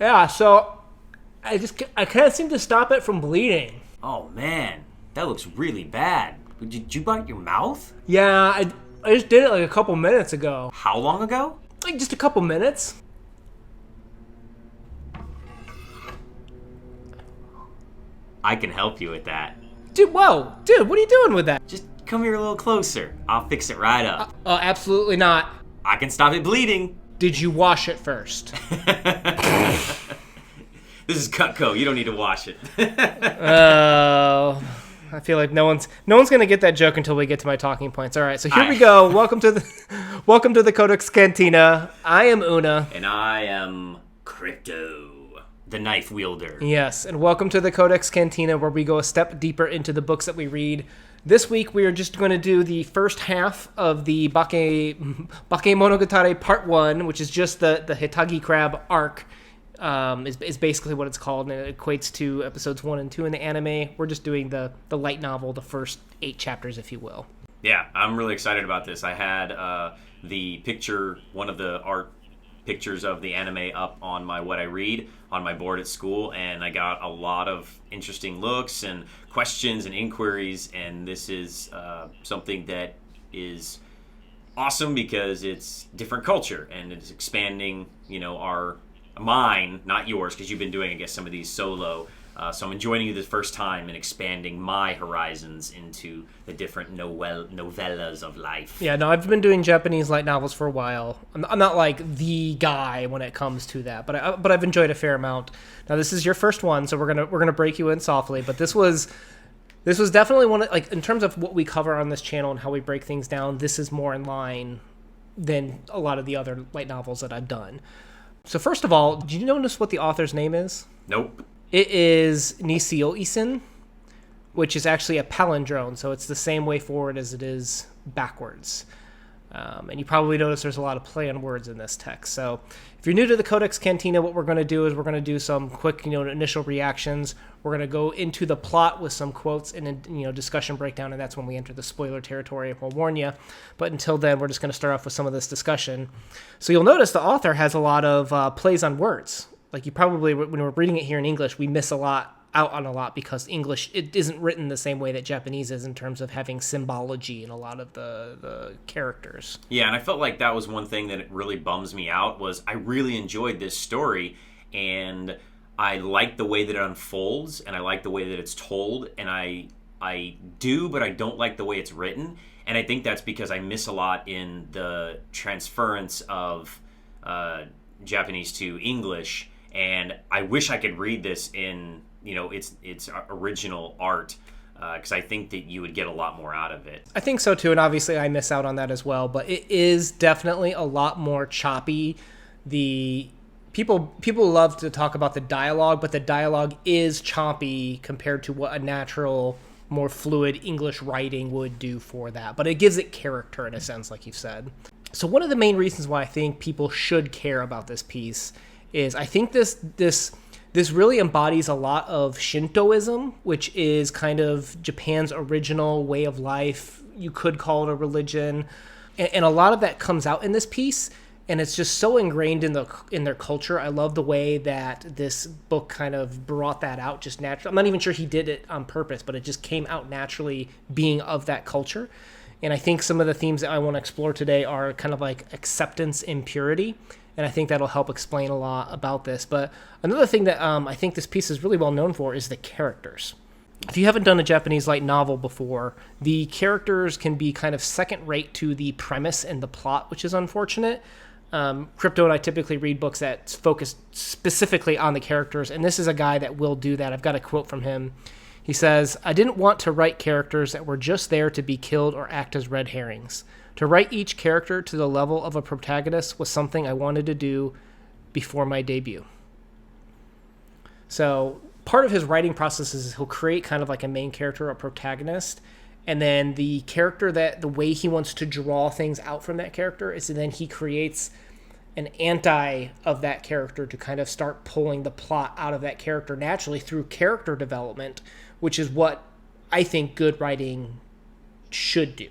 Yeah, so I can't seem to stop it from bleeding. Oh man, that looks really bad. Did you bite your mouth? Yeah, I just did it like a couple minutes ago. How long ago? Like just a couple minutes. I can help you with that. Dude, whoa. Dude, what are you doing with that? Just come here a little closer. I'll fix it right up. Absolutely not. I can stop it bleeding. Did you wash it first? This is Cutco. You don't need to wash it. I feel like no one's gonna get that joke until we get to my talking points. All right, so here we go. Welcome to the Codex Cantina. I am Una, and I am Crypto, the knife wielder. Yes, and welcome to the Codex Cantina, where we go a step deeper into the books that we read. This week we are just going to do the first half of the Bakemonogatari Part 1, which is just the Hitagi crab arc. Is basically what it's called, and it equates to episodes 1 and 2 in the anime. We're just doing the light novel, the first 8 chapters, if you will. Yeah, I'm really excited about this. I had the picture, one of the art pictures of the anime up on my What I Read on my board at school, and I got a lot of interesting looks and questions and inquiries, and this is something that is awesome because it's different culture, and it's expanding, mine, not yours, because you've been doing, I guess, some of these solo. So I'm enjoying it the first time and expanding my horizons into the different novellas of life. Yeah, no, I've been doing Japanese light novels for a while. I'm not like the guy when it comes to that, but I've enjoyed a fair amount. Now this is your first one, so we're gonna break you in softly. But this was definitely one of, like, in terms of what we cover on this channel and how we break things down. This is more in line than a lot of the other light novels that I've done. So first of all, did you notice what the author's name is? Nope. It is NisiOisiN, which is actually a palindrome, so it's the same way forward as it is backwards. And you probably notice there's a lot of play on words in this text. So if you're new to the Codex Cantina, what we're going to do is we're going to do some quick, initial reactions. We're going to go into the plot with some quotes and, discussion breakdown, and that's when we enter the spoiler territory. We'll warn you. But until then, we're just going to start off with some of this discussion. So you'll notice the author has a lot of plays on words. Like, you probably, when we're reading it here in English, we miss out on a lot because English, it isn't written the same way that Japanese is in terms of having symbology in a lot of the characters. Yeah, and I felt like that was one thing that really bums me out, was I really enjoyed this story, and I like the way that it unfolds, and I like the way that it's told, and I do, but I don't like the way it's written, and I think that's because I miss a lot in the transference of Japanese to English, and I wish I could read this in its original art, because I think that you would get a lot more out of it. I think so too, and obviously I miss out on that as well, but it is definitely a lot more choppy. The people love to talk about the dialogue, but the dialogue is choppy compared to what a natural, more fluid English writing would do for that, but it gives it character in a sense, like you've said. So one of the main reasons why I think people should care about this piece is I think this really embodies a lot of Shintoism, which is kind of Japan's original way of life. You could call it a religion. And a lot of that comes out in this piece, and it's just so ingrained in their culture. I love the way that this book kind of brought that out just naturally. I'm not even sure he did it on purpose, but it just came out naturally being of that culture. And I think some of the themes that I want to explore today are kind of like acceptance and purity. And I think that'll help explain a lot about this. But another thing that I think this piece is really well known for is the characters. If you haven't done a Japanese light novel before, the characters can be kind of second rate to the premise and the plot, which is unfortunate. Crypto and I typically read books that focus specifically on the characters, and this is a guy that will do that. I've got a quote from him. He says, "I didn't want to write characters that were just there to be killed or act as red herrings. To write each character to the level of a protagonist was something I wanted to do before my debut." So part of his writing process is he'll create kind of like a main character, a protagonist, and then the character, that the way he wants to draw things out from that character is, and then he creates an anti of that character to kind of start pulling the plot out of that character naturally through character development, which is what I think good writing should do.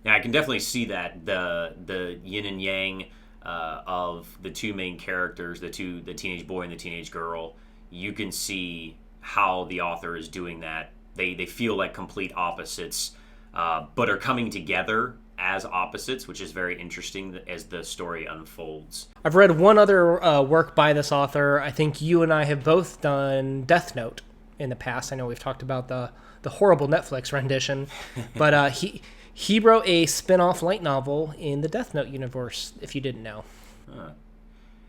Yeah, I can definitely see that, the yin and yang of the two main characters, the teenage boy and the teenage girl, you can see how the author is doing that. They feel like complete opposites, but are coming together as opposites, which is very interesting as the story unfolds. I've read one other work by this author. I think you and I have both done Death Note in the past. I know we've talked about the horrible Netflix rendition, but he wrote a spin-off light novel in the Death Note universe, if you didn't know. And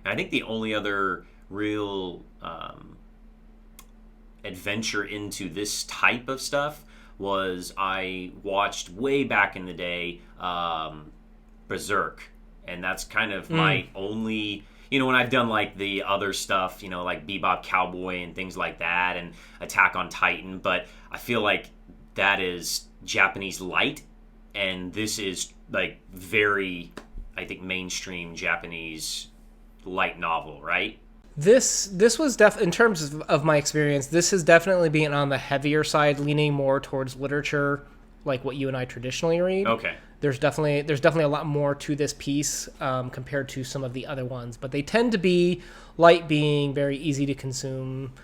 I think the only other real adventure into this type of stuff was I watched way back in the day Berserk, and that's kind of my only, when I've done like the other stuff, like Bebop Cowboy and things like that, and Attack on Titan, but I feel like that is Japanese light, and this is like very, I think, mainstream Japanese light novel, right? This was in terms of my experience, this has definitely been on the heavier side, leaning more towards literature, like what you and I traditionally read. Okay. There's definitely a lot more to this piece compared to some of the other ones, but they tend to be light, being very easy to consume.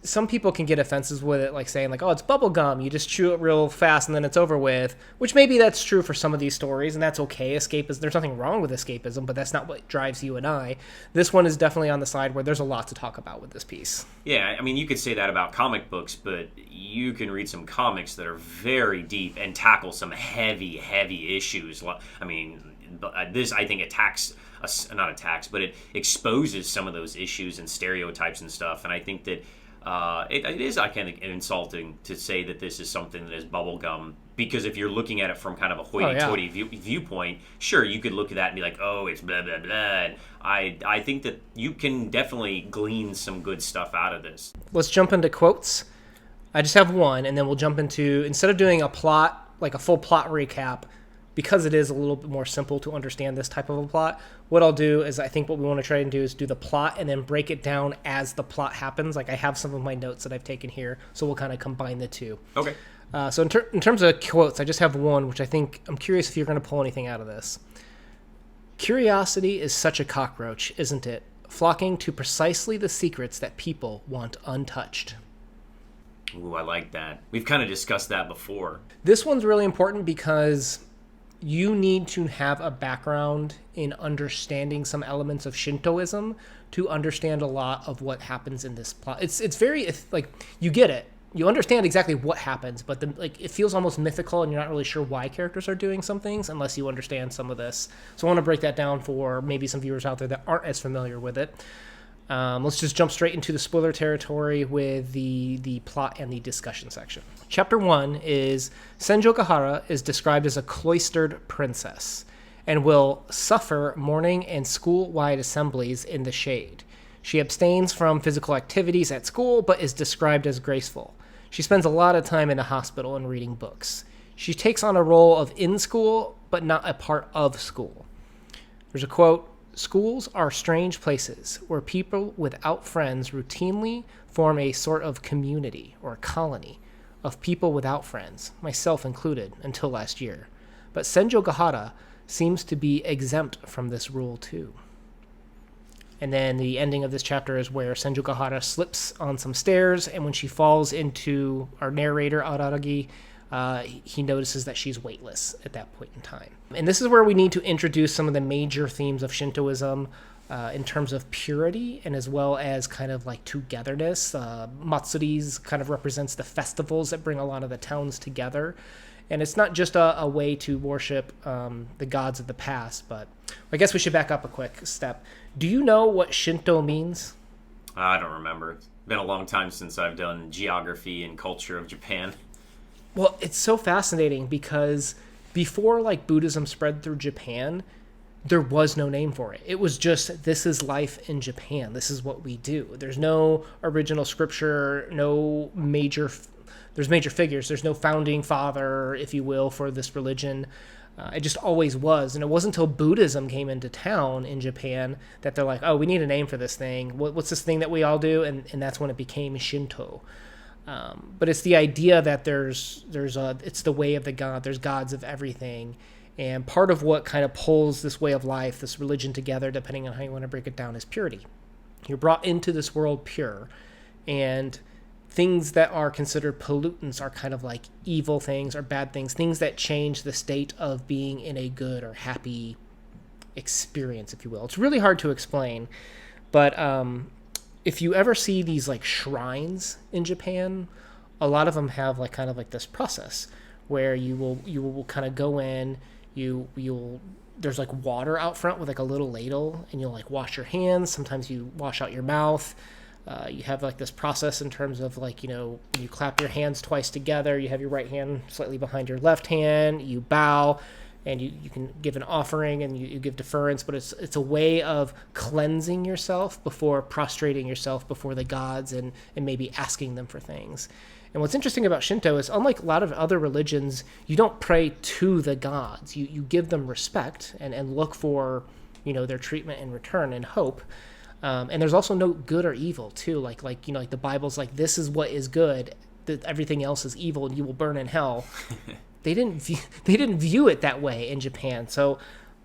Some people can get offenses with it, like saying, like, oh, it's bubble gum. You just chew it real fast and then it's over with, which maybe that's true for some of these stories, and that's okay. Escapism, there's nothing wrong with escapism, but that's not what drives you and I. This one is definitely on the side where there's a lot to talk about with this piece. Yeah, I mean, you could say that about comic books, but you can read some comics that are very deep and tackle some heavy, heavy issues. I mean, this, I think, not attacks, but it exposes some of those issues and stereotypes and stuff, and I think that it is kind of insulting to say that this is something that is bubblegum, because if you're looking at it from kind of a hoity-toity viewpoint, sure, you could look at that and be like, oh, it's blah, blah, blah. And I think that you can definitely glean some good stuff out of this. Let's jump into quotes. I just have one, and then we'll jump into, instead of doing a plot, like a full plot recap, because it is a little bit more simple to understand this type of a plot, what I'll do is, I think what we want to try and do is do the plot and then break it down as the plot happens. Like, I have some of my notes that I've taken here, so we'll kind of combine the two. Okay. So in terms of quotes, I just have one, which I'm curious if you're going to pull anything out of this. Curiosity is such a cockroach, isn't it? Flocking to precisely the secrets that people want untouched. Ooh, I like that. We've kind of discussed that before. This one's really important because you need to have a background in understanding some elements of Shintoism to understand a lot of what happens in this plot. It's very, like, you get it. You understand exactly what happens, but it feels almost mythical, and you're not really sure why characters are doing some things unless you understand some of this. So I want to break that down for maybe some viewers out there that aren't as familiar with it. Let's just jump straight into the spoiler territory with the plot and the discussion section. Chapter 1 is Senjo Gahara is described as a cloistered princess and will suffer morning and school-wide assemblies in the shade. She abstains from physical activities at school, but is described as graceful. She spends a lot of time in the hospital and reading books. She takes on a role of in school, but not a part of school. There's a quote, "Schools are strange places where people without friends routinely form a sort of community or colony of people without friends, myself included, until last year. But Senjo Gahara seems to be exempt from this rule too." And then the ending of this chapter is where Senjo Gahara slips on some stairs, and when she falls into our narrator, Araragi, he notices that she's weightless at that point in time. And this is where we need to introduce some of the major themes of Shintoism in terms of purity and as well as kind of like togetherness. Matsuris kind of represents the festivals that bring a lot of the towns together. And it's not just a way to worship the gods of the past, but I guess we should back up a quick step. Do you know what Shinto means? I don't remember. It's been a long time since I've done geography and culture of Japan. Well, it's so fascinating because before like Buddhism spread through Japan, there was no name for it. It was just, this is life in Japan. This is what we do. There's no original scripture, there's major figures. There's no founding father, if you will, for this religion. It just always was. And it wasn't until Buddhism came into town in Japan that they're like, oh, we need a name for this thing. What's this thing that we all do? And that's when it became Shinto. But it's the idea that it's the way of the god. There's gods of everything. And part of what kind of pulls this way of life, this religion together, depending on how you want to break it down, is purity. You're brought into this world pure, and things that are considered pollutants are kind of like evil things or bad things, things that change the state of being in a good or happy experience, if you will. It's really hard to explain, but if you ever see these like shrines in Japan, a lot of them have like kind of like this process where you will kind of go in, you'll there's like water out front with like a little ladle, and you'll like wash your hands. Sometimes you wash out your mouth. You have like this process in terms of like, when you clap your hands twice together, you have your right hand slightly behind your left hand, you bow, and you can give an offering, and you give deference, but it's a way of cleansing yourself before prostrating yourself before the gods and maybe asking them for things. And what's interesting about Shinto is, unlike a lot of other religions, you don't pray to the gods. You give them respect and look for, their treatment in return and hope. And there's also no good or evil too. Like the Bible's like, this is what is good, that everything else is evil and you will burn in hell. They didn't view it that way in Japan. So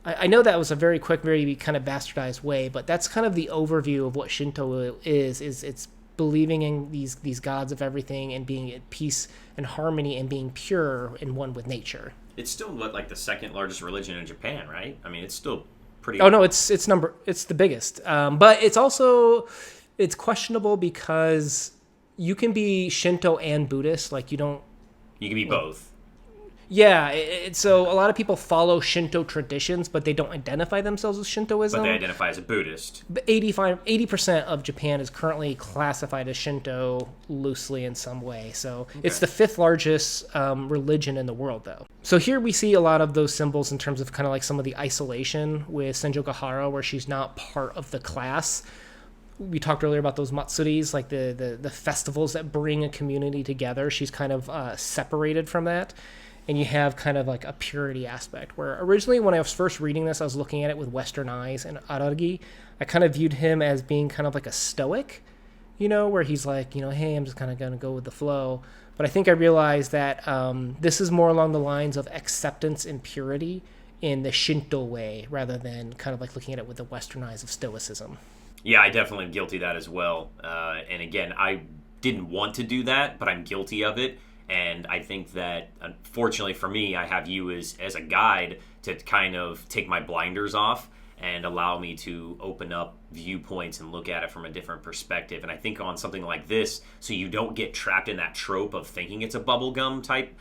I know that was a very quick, very kind of bastardized way, but that's kind of the overview of what Shinto is it's believing in these gods of everything and being at peace and harmony and being pure and one with nature. It's still like the second largest religion in Japan, right? I mean, it's still pretty. Oh no, it's the biggest. But it's questionable because you can be Shinto and Buddhist. Like you can be both. Yeah, so a lot of people follow Shinto traditions, but they don't identify themselves as Shintoism. But they identify as a Buddhist. But 80% of Japan is currently classified as Shinto loosely in some way. So It's the fifth largest religion in the world, though. So here we see a lot of those symbols in terms of kind of like some of the isolation with Senjogahara, where she's not part of the class. We talked earlier about those matsuris, like the festivals that bring a community together. She's kind of separated from that. And you have kind of like a purity aspect, where originally when I was first reading this, I was looking at it with Western eyes, and Araragi, I kind of viewed him as being kind of like a stoic, where he's like, hey, I'm just kind of going to go with the flow. But I think I realized that this is more along the lines of acceptance and purity in the Shinto way, rather than kind of like looking at it with the Western eyes of stoicism. Yeah, I definitely am guilty of that as well. And again, I didn't want to do that, but I'm guilty of it. And I think that, unfortunately for me, I have you as a guide to kind of take my blinders off and allow me to open up viewpoints and look at it from a different perspective. And I think on something like this, so you don't get trapped in that trope of thinking it's a bubblegum type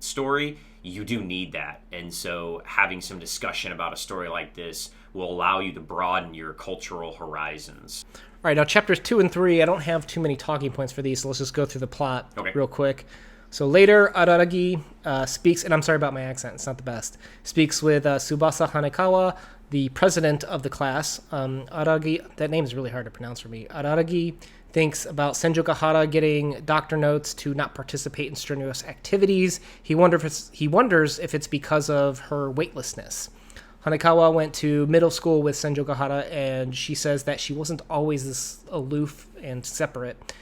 story, you do need that. And so having some discussion about a story like this will allow you to broaden your cultural horizons. All right, now chapters 2 and 3, I don't have too many talking points for these, so let's just go through the plot real quick. So later, Araragi speaks, and I'm sorry about my accent, it's not the best, speaks with Tsubasa Hanekawa, the president of the class. Araragi, that name is really hard to pronounce for me. Araragi thinks about Senjogahara getting doctor notes to not participate in strenuous activities. He wonders if it's because of her weightlessness. Hanekawa went to middle school with Senjogahara, and she says that she wasn't always this aloof and separate.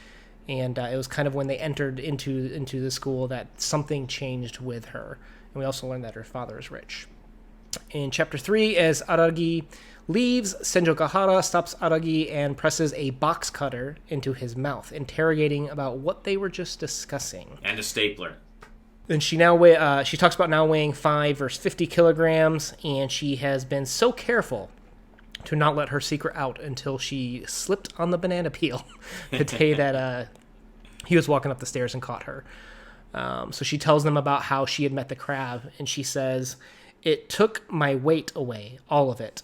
And it was kind of when they entered into the school that something changed with her. And we also learned that her father is rich. In chapter 3, as Araragi leaves, Senjogahara stops Araragi and presses a box cutter into his mouth, interrogating about what they were just discussing. And a stapler. And she talks about now weighing 5 versus 50 kilograms, and she has been so careful to not let her secret out until she slipped on the banana peel the day that he was walking up the stairs and caught her. So she tells them about how she had met the crab, and she says, "It took my weight away, all of it."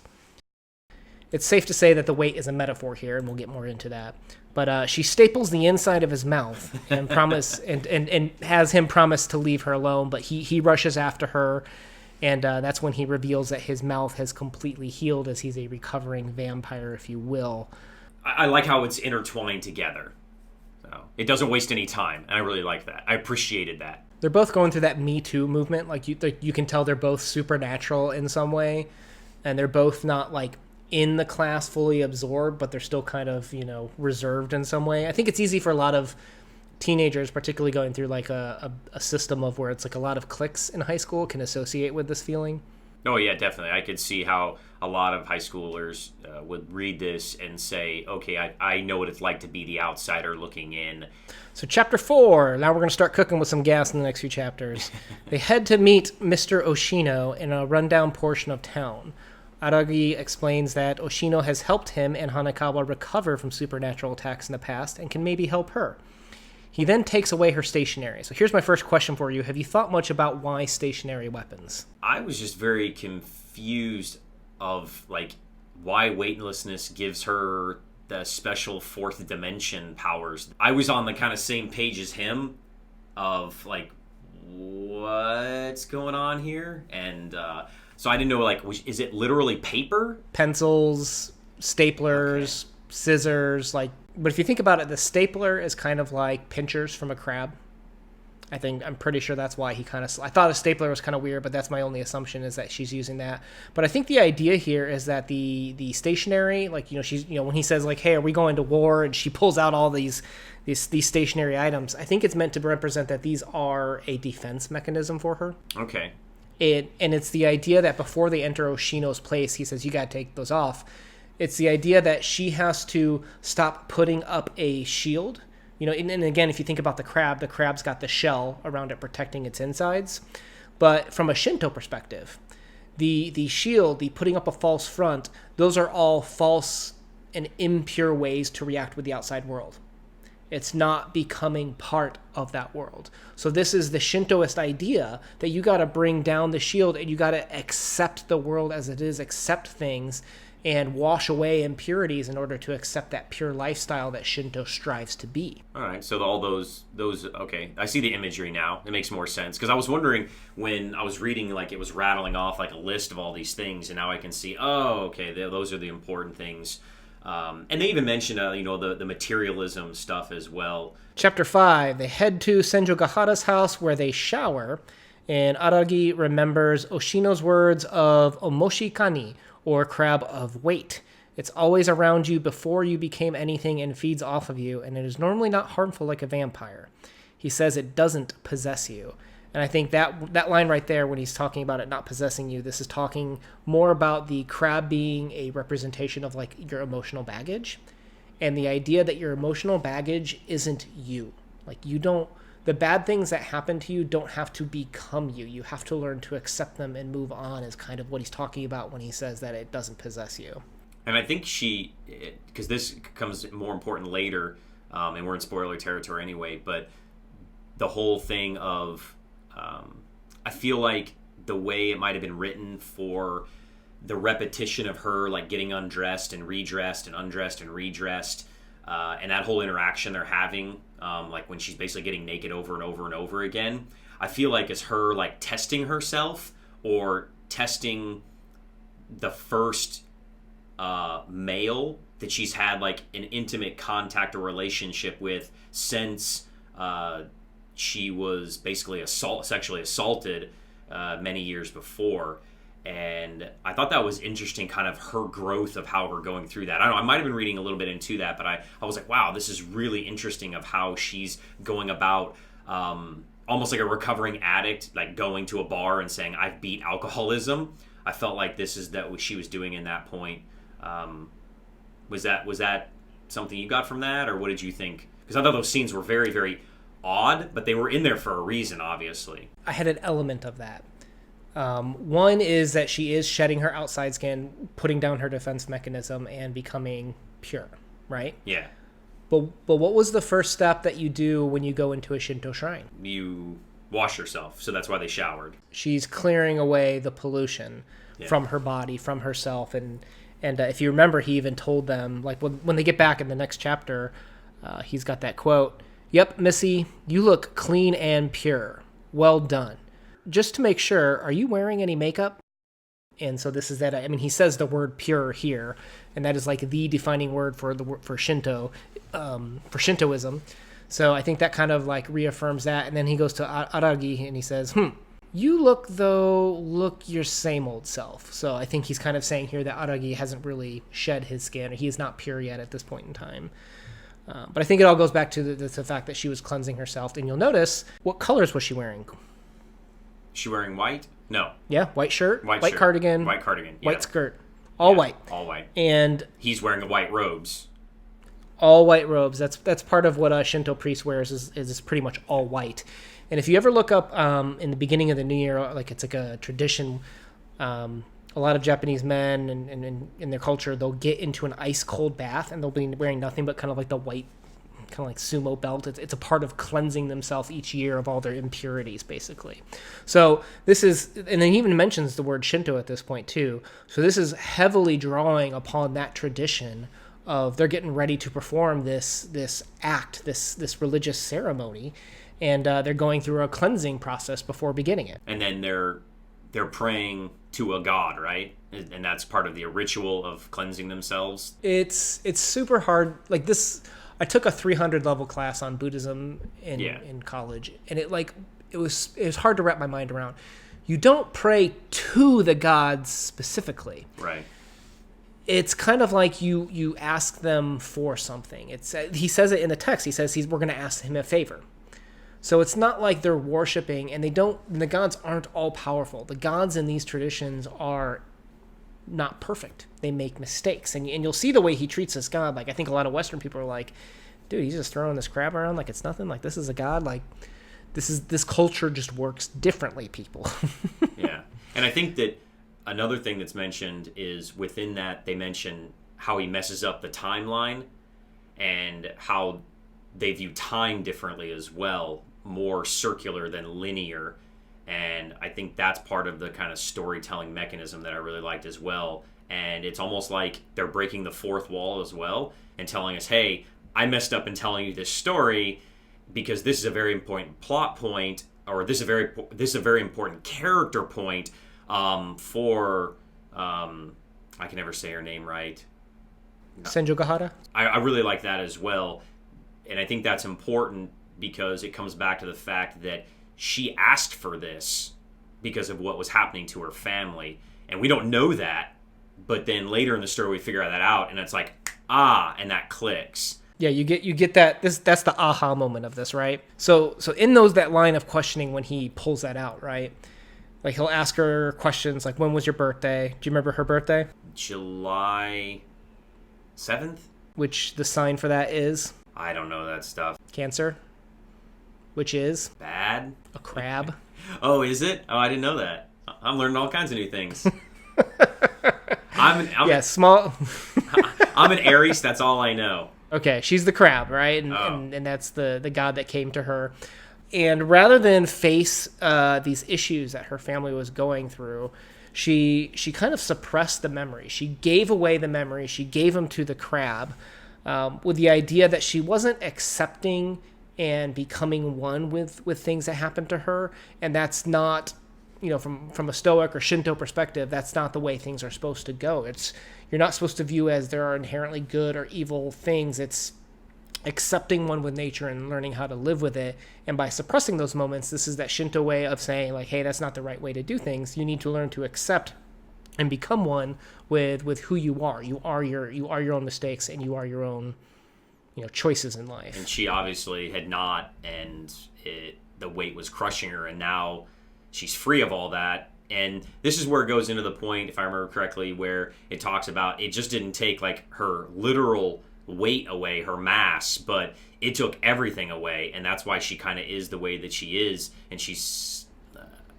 It's safe to say that the weight is a metaphor here, and we'll get more into that. But she staples the inside of his mouth and and has him promise to leave her alone. But he rushes after her, and that's when he reveals that his mouth has completely healed, as he's a recovering vampire, if you will. I like how it's intertwined together. So it doesn't waste any time, and I really like that. I appreciated that. They're both going through that Me Too movement. Like you can tell they're both supernatural in some way, and they're both not like in the class fully absorbed, but they're still kind of, reserved in some way. I think it's easy for a lot of teenagers, particularly going through like a system of where it's like a lot of cliques in high school, can associate with this feeling. Oh yeah, definitely. I could see how a lot of high schoolers would read this and say, okay, I know what it's like to be the outsider looking in. So chapter 4, now we're going to start cooking with some gas in the next few chapters. They head to meet Mr. Oshino in a rundown portion of town. Aragi explains that Oshino has helped him and Hanekawa recover from supernatural attacks in the past and can maybe help her. He then takes away her stationery. So here's my first question for you. Have you thought much about why stationary weapons? I was just very confused of like why weightlessness gives her the special fourth dimension powers. I was on the kind of same page as him of like, what's going on here? And so I didn't know, like, is it literally paper? Pencils, staplers, scissors, like, but if you think about it, the stapler is kind of like pinchers from a crab. I'm pretty sure that's why he kind of, I thought a stapler was kind of weird, but that's my only assumption, is that she's using that. But I think the idea here is that the stationary, like, she's, when he says like, hey, are we going to war? And she pulls out all these stationary items. I think it's meant to represent that these are a defense mechanism for her. Okay. And it's the idea that before they enter Oshino's place, he says, you got to take those off. It's the idea that she has to stop putting up a shield. And again, if you think about the crab's got the shell around it protecting its insides. But from a Shinto perspective, the shield, the putting up a false front, those are all false and impure ways to react with the outside world. It's not becoming part of that world. So this is the Shintoist idea that you got to bring down the shield and you got to accept the world as it is, accept things, and wash away impurities in order to accept that pure lifestyle that Shinto strives to be. All right, so all those okay, I see the imagery now. It makes more sense, because I was wondering when I was reading, like, it was rattling off like a list of all these things, and now I can see, oh, okay, those are the important things. And they even mention, the materialism stuff as well. Chapter 5, they head to Senjogahara's house where they shower, and Aragi remembers Oshino's words of Omoshi Kani, or crab of weight. It's always around you before you became anything and feeds off of you, and it is normally not harmful like a vampire. He says it doesn't possess you. And I think that line right there, when he's talking about it not possessing you, this is talking more about the crab being a representation of like your emotional baggage, and the idea that your emotional baggage isn't you. Like, the bad things that happen to you don't have to become you. You have to learn to accept them and move on, is kind of what he's talking about when he says that it doesn't possess you. And I think because this comes more important later, and we're in spoiler territory anyway, but the whole thing of, I feel like the way it might have been written for the repetition of her, like, getting undressed and redressed and undressed and redressed, and that whole interaction they're having, like when she's basically getting naked over and over and over again, I feel like it's her like testing herself, or testing the first male that she's had like an intimate contact or relationship with since she was basically sexually assaulted many years before. And I thought that was interesting, kind of her growth of how her going through that. I don't know, I might have been reading a little bit into that, but I was like, wow, this is really interesting of how she's going about, almost like a recovering addict, like going to a bar and saying, I've beat alcoholism. I felt like this is that what she was doing in that point. Was that something you got from that, or what did you think? Because I thought those scenes were very, very odd, but they were in there for a reason, obviously. I had an element of that. One is that she is shedding her outside skin, putting down her defense mechanism, and becoming pure, right? Yeah. But what was the first step that you do when you go into a Shinto shrine? You wash yourself, so that's why they showered. She's clearing away the pollution from her body, from herself, and if you remember, he even told them, like, when they get back in the next chapter, he's got that quote, "Yep, Missy, you look clean and pure. Well done. Just to make sure, are you wearing any makeup?" And so this is that. I mean, he says the word "pure" here, and that is like the defining word for Shinto, for Shintoism. So I think that kind of like reaffirms that. And then he goes to Aragi and he says, "You look your same old self." So I think he's kind of saying here that Aragi hasn't really shed his skin, or he is not pure yet at this point in time. But I think it all goes back to the fact that she was cleansing herself. And you'll notice, what colors was she wearing? She wearing white? No. Yeah, white shirt, white shirt, cardigan, white cardigan, white skirt, all white. All white. And he's wearing the white robes. All white robes. That's part of what a Shinto priest wears is pretty much all white. And if you ever look up in the beginning of the new year, like it's like a tradition, a lot of Japanese men and in their culture, they'll get into an ice cold bath and they'll be wearing nothing but kind of like the white, kind of like sumo belt. It's a part of cleansing themselves each year of all their impurities, basically. So this is, and then he even mentions the word Shinto at this point too. So this is heavily drawing upon that tradition of they're getting ready to perform this act, this religious ceremony, and they're going through a cleansing process before beginning it. And then they're praying to a god, right? And that's part of the ritual of cleansing themselves. It's super hard. Like this, I took a 300 level class on Buddhism in college, and it was hard to wrap my mind around. You don't pray to the gods specifically, right? It's kind of like you ask them for something. He says it in the text. He says we're going to ask him a favor. So it's not like they're worshiping, and the gods aren't all powerful. The gods in these traditions are not perfect. They make mistakes, and you'll see the way he treats this god. Like I think a lot of Western people are like, dude, he's just throwing this crap around like it's nothing. Like this is a god. Like this culture just works differently, people. Yeah, and I think that another thing that's mentioned is within that they mention how he messes up the timeline and how they view time differently as well, more circular than linear. And I think that's part of the kind of storytelling mechanism that I really liked as well. And it's almost like they're breaking the fourth wall as well and telling us, hey, I messed up in telling you this story because this is a very important plot point, or this is a very important character point for I can never say her name right. Senju Gahara? I really like that as well. And I think that's important because it comes back to the fact that she asked for this because of what was happening to her family. And we don't know that, but then later in the story we figure that out, and it's like, and that clicks. Yeah, you get that. That's the aha moment of this, right? So in that line of questioning when he pulls that out, right? Like he'll ask her questions like, when was your birthday? Do you remember her birthday? July 7th? Which the sign for that is? I don't know that stuff. Cancer. Which is? Bad? A crab. Oh, is it? Oh, I didn't know that. I'm learning all kinds of new things. Small. I'm an Aries, that's all I know. Okay, she's the crab, right? And that's the god that came to her. And rather than face these issues that her family was going through, she kind of suppressed the memory. She gave away the memory. She gave them to the crab with the idea that she wasn't accepting and becoming one with things that happened to her. And that's not, from a Stoic or Shinto perspective, that's not the way things are supposed to go. You're not supposed to view as there are inherently good or evil things. It's accepting one with nature and learning how to live with it. And by suppressing those moments, this is that Shinto way of saying, like, hey, that's not the right way to do things. You need to learn to accept and become one with who you are. You are your own mistakes, and you are your own choices in life. And she obviously had not, and the weight was crushing her, and now she's free of all that. And this is where it goes into the point, if I remember correctly, where it talks about it just didn't take like her literal weight away, her mass, but it took everything away, and that's why she kind of is the way that she is. And she's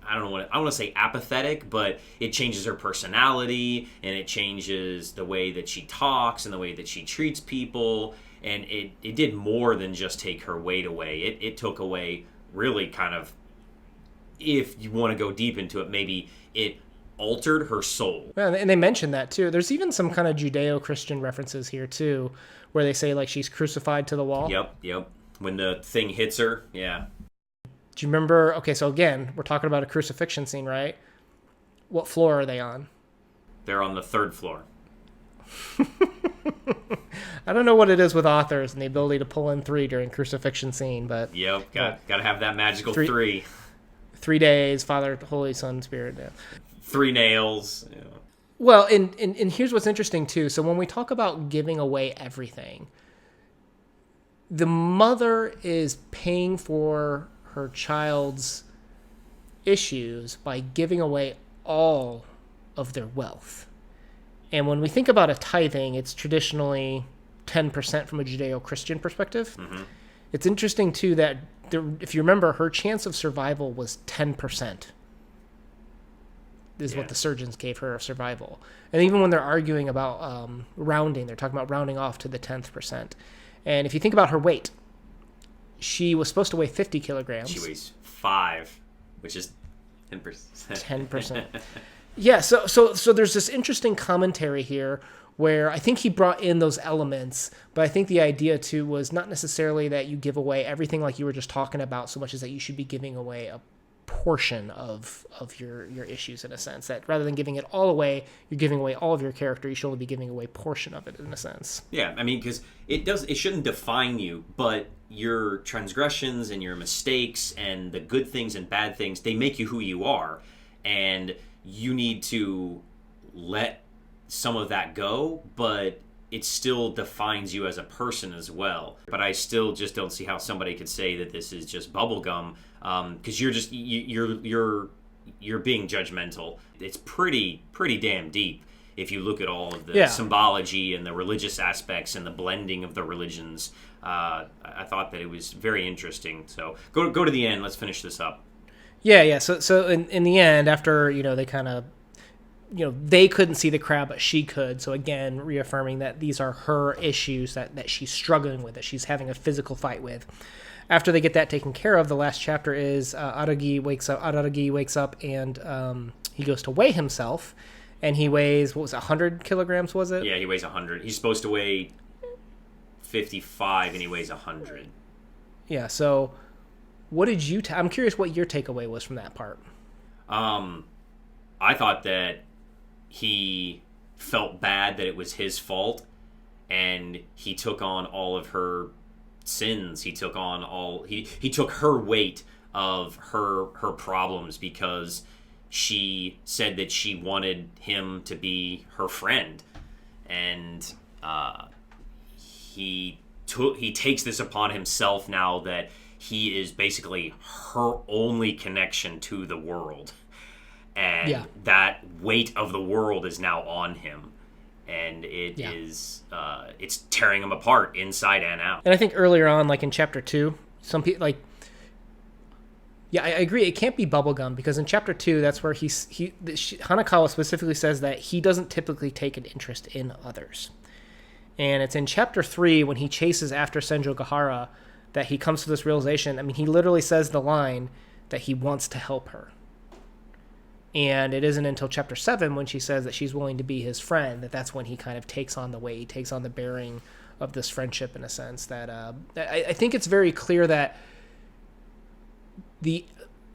I don't want to say apathetic, but it changes her personality, and it changes the way that she talks and the way that she treats people. And it did more than just take her weight away. It took away really kind of, if you want to go deep into it, maybe it altered her soul. Yeah, and they mentioned that too. There's even some kind of Judeo-Christian references here too, where they say like she's crucified to the wall. Yep. When the thing hits her, yeah. Do you remember? Okay, so again, we're talking about a crucifixion scene, right? What floor are they on? They're on the 3rd floor. I don't know what it is with authors and the ability to pull in 3 during crucifixion scene, but yep, got to have that magical 3. 3 days, Father, Holy, Son, Spirit. Yeah. 3 nails. Yeah. Well, and here's what's interesting too. So when we talk about giving away everything, the mother is paying for her child's issues by giving away all of their wealth. And when we think about a tithing, it's traditionally 10% from a Judeo-Christian perspective. Mm-hmm. It's interesting, too, that if you remember, her chance of survival was 10%. Is what the surgeons gave her of survival. And even when they're arguing about rounding, they're talking about rounding off to the 10th percent. And if you think about her weight, she was supposed to weigh 50 kilograms. She weighs 5, which is 10%. 10%. Yeah, so there's this interesting commentary here where I think he brought in those elements, but I think the idea, too, was not necessarily that you give away everything like you were just talking about so much as that you should be giving away a portion of your issues, in a sense, that rather than giving it all away, you're giving away all of your character. You should only be giving away a portion of it, in a sense. Yeah, I mean, because it shouldn't define you, but your transgressions and your mistakes and the good things and bad things, they make you who you are, and you need to let some of that go, but it still defines you as a person as well. But I still just don't see how somebody could say that this is just bubblegum, because you're just you're being judgmental. It's pretty damn deep if you look at all of the symbology and the religious aspects and the blending of the religions. I thought that it was very interesting. So go to the end. Let's finish this up. Yeah. So in the end, after they kind of. They couldn't see the crab, but she could. So again, reaffirming that these are her issues that she's struggling with, that she's having a physical fight with. After they get that taken care of, the last chapter is Aragi wakes up and he goes to weigh himself, and he weighs, 100 kilograms, was it? Yeah, he weighs 100. He's supposed to weigh 55, and he weighs 100. Yeah, so what did you... I'm curious what your takeaway was from that part. I thought that he felt bad that it was his fault, and he took on all of her sins. He took on he took her weight of her problems, because she said that she wanted him to be her friend, and he takes this upon himself now that he is basically her only connection to the world. And that weight of the world is now on him, and it's tearing him apart inside and out. And I think earlier on, like in chapter 2, some people I agree. It can't be bubblegum, because in chapter 2, that's where Hanakawa specifically says that he doesn't typically take an interest in others. And it's in chapter 3 when he chases after Senjo Gahara that he comes to this realization. I mean, he literally says the line that he wants to help her. And it isn't until chapter 7 when she says that she's willing to be his friend that's when he kind of takes on the weight, he takes on the bearing of this friendship, in a sense. That I think it's very clear that the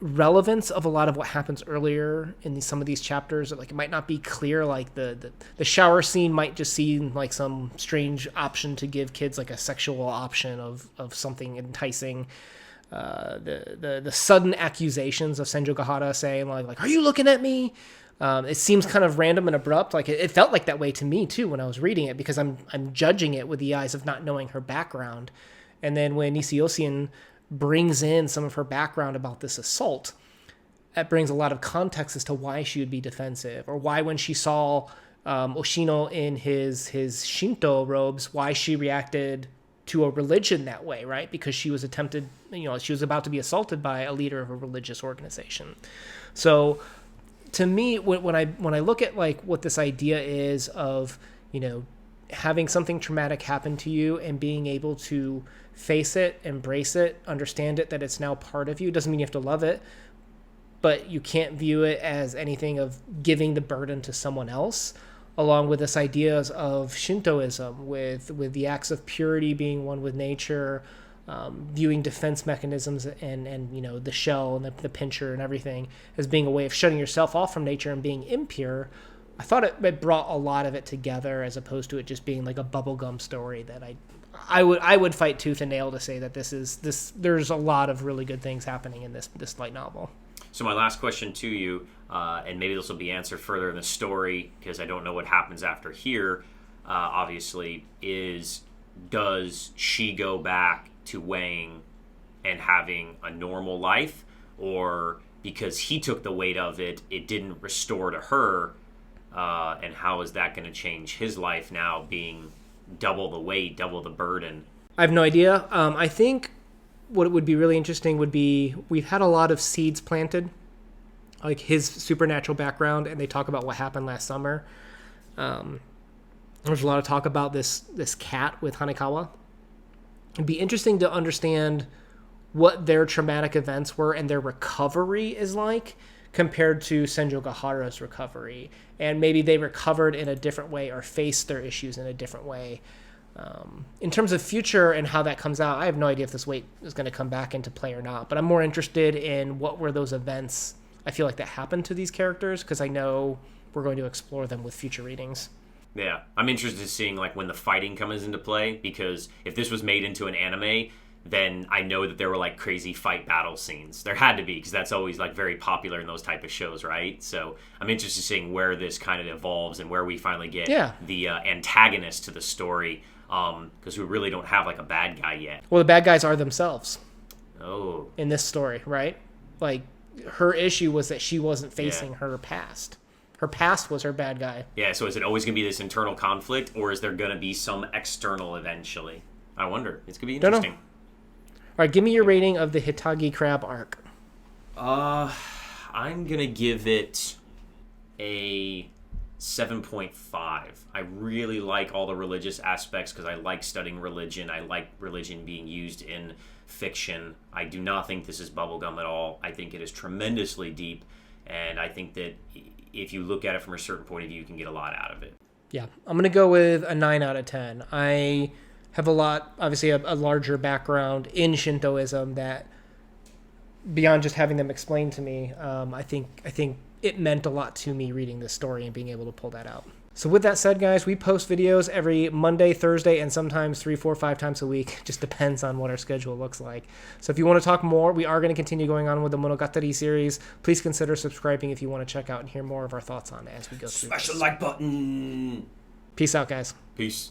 relevance of a lot of what happens earlier in some of these chapters, like, it might not be clear. Like the shower scene might just seem like some strange option to give kids, like a sexual option of something enticing. The sudden accusations of Senjo Gahara saying like, "Are you looking at me?" It seems kind of random and abrupt. Like it felt like that way to me too when I was reading it, because I'm judging it with the eyes of not knowing her background. And then when NisiOisiN brings in some of her background about this assault, that brings a lot of context as to why she would be defensive, or why when she saw Oshino in his Shinto robes, why she reacted to a religion that way, right? Because she was she was about to be assaulted by a leader of a religious organization. So to me, when I look at like what this idea is of, having something traumatic happen to you and being able to face it, embrace it, understand it, that it's now part of you, doesn't mean you have to love it, but you can't view it as anything of giving the burden to someone else. Along with this ideas of Shintoism, with the acts of purity being one with nature, viewing defense mechanisms and the shell and the pincher and everything as being a way of shutting yourself off from nature and being impure. I thought it brought a lot of it together, as opposed to it just being like a bubblegum story that I would fight tooth and nail to say that there's a lot of really good things happening in this light novel. So my last question to you, and maybe this will be answered further in the story, because I don't know what happens after here, obviously, is does she go back to weighing and having a normal life, or because he took the weight of it, it didn't restore to her, and how is that going to change his life now, being double the weight, double the burden? I have no idea. I think what would be really interesting would be, we've had a lot of seeds planted, like his supernatural background, and they talk about what happened last summer. There's a lot of talk about this cat with Hanekawa. It'd be interesting to understand what their traumatic events were and their recovery is like compared to Senjo Gahara's recovery. And maybe they recovered in a different way or faced their issues in a different way. In terms of future and how that comes out, I have no idea if this weight is going to come back into play or not. But I'm more interested in what were those events I feel like that happened to these characters, because I know we're going to explore them with future readings. Yeah, I'm interested in seeing like when the fighting comes into play, because if this was made into an anime, then I know that there were like crazy fight battle scenes. There had to be, because that's always like very popular in those type of shows, right? So I'm interested in seeing where this kind of evolves and where we finally get the antagonist to the story, because we really don't have like a bad guy yet. Well, the bad guys are themselves. Oh. In this story, right? Like, her issue was that she wasn't facing her past. Her past was her bad guy. Yeah, so is it always going to be this internal conflict, or is there going to be some external eventually? I wonder. It's going to be interesting. All right, give me your rating of the Hitagi crab arc. I'm going to give it a 7.5. I really like all the religious aspects because I like studying religion. I like religion being used in fiction. I do not think this is bubblegum at all. I think it is tremendously deep, and I think that if you look at it from a certain point of view, you can get a lot out of it. Yeah, I'm going to go with a 9 out of 10. I have obviously a larger background in Shintoism that, beyond just having them explained to me, I think it meant a lot to me reading this story and being able to pull that out. So with that said, guys, we post videos every Monday, Thursday, and sometimes 3, 4, 5 times a week. Just depends on what our schedule looks like. So if you want to talk more, we are going to continue going on with the Monogatari series. Please consider subscribing if you want to check out and hear more of our thoughts on it as we go through. Smash the like button. Peace out, guys. Peace.